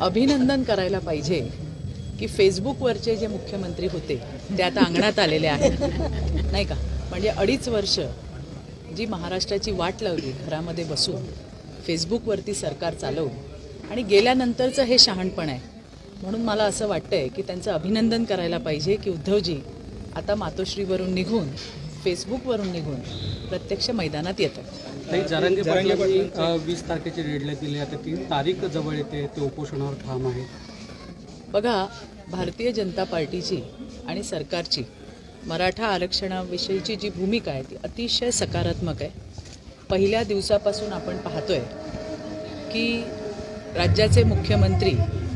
अभिनंदन करायला पाहिजे की फेसबुकवरचे जे मुख्यमंत्री होते ते आता अंगणात आलेले आहेत, नाही का? म्हणजे 2.5 वर्ष जी महाराष्ट्राची वाट लावली घरामध्ये बसून फेसबुकवरती सरकार चालवून आणि गेल्यानंतरचं हे शहाणपण आहे. म्हणून मला असं वाटतंय की त्यांचं अभिनंदन करायला पाहिजे की उद्धवजी आता मातोश्रीवरून निघून फेसबुकवरून निघून प्रत्यक्ष मैदानात येतात. जरांगे पाटलांनी 20 तारखेची डेडलाईन दिली, आता ती तारीख जवळ येते, ते उपोषणावर ठाम आहे. बघा, भारतीय जनता पार्टीची आणि सरकारची मराठा आरक्षणाविषयीची जी भूमिका आहे ती अतिशय सकारात्मक आहे. पहिल्या दिवसापासून आपण पाहतोय की राज्याचे मुख्यमंत्री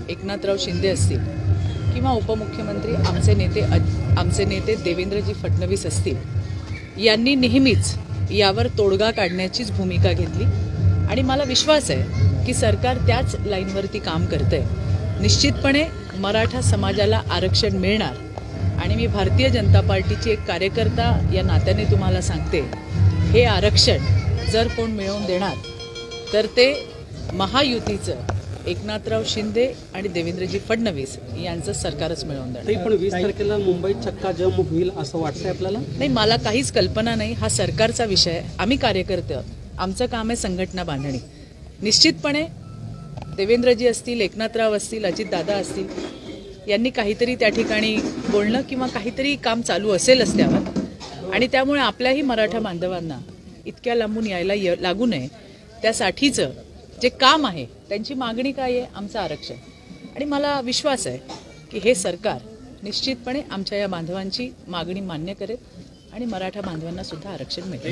एकनाथराव शिंदे असतील किंवा उपमुख्यमंत्री आमचे नेते देवेंद्रजी फडणवीस असतील, यांनी नेहमीच यावर तोडगा काढण्याचीच भूमिका घेतली आणि मला विश्वास आहे की सरकार त्याच लाईनवरती काम करतंय. निश्चितपणे मराठा समाजाला आरक्षण मिळणार आणि मी भारतीय जनता पार्टीची एक कार्यकर्ता या नात्याने तुम्हाला सांगते, हे आरक्षण जर कोण मिळवून देणार तर ते महायुतीचं एकनाथराव शिंदे आणि देवेंद्रजी फडणवीस यांचं सरकारच मिळवून देणार. पण 20 तारखेला मुंबईत चक्काजाम होईल असं वाटतंय आपल्याला? नाही, मला काहीच कल्पना नाही. हा सरकारचा विषय आहे. आम्ही कार्यकर्ते आहोत, आमचं काम आहे संघटना बांधणी. निश्चितपणे देवेंद्रजी असतील, एकनाथराव असतील, अजितदादा असतील, यांनी काहीतरी त्या ठिकाणी बोलणं किंवा काहीतरी काम चालू असेलच त्यावर, आणि त्यामुळे आपल्याही मराठा बांधवांना इतक्या लांबून यायला लागू नये त्यासाठीचं जे काम आहे, त्यांची मागणी काय आहे? आमचं आरक्षण. आणि मला विश्वास आहे की हे सरकार निश्चितपणे आमच्या या बांधवांची मागणी मान्य करेल आणि मराठा बांधवांना सुद्धा आरक्षण मिळेल.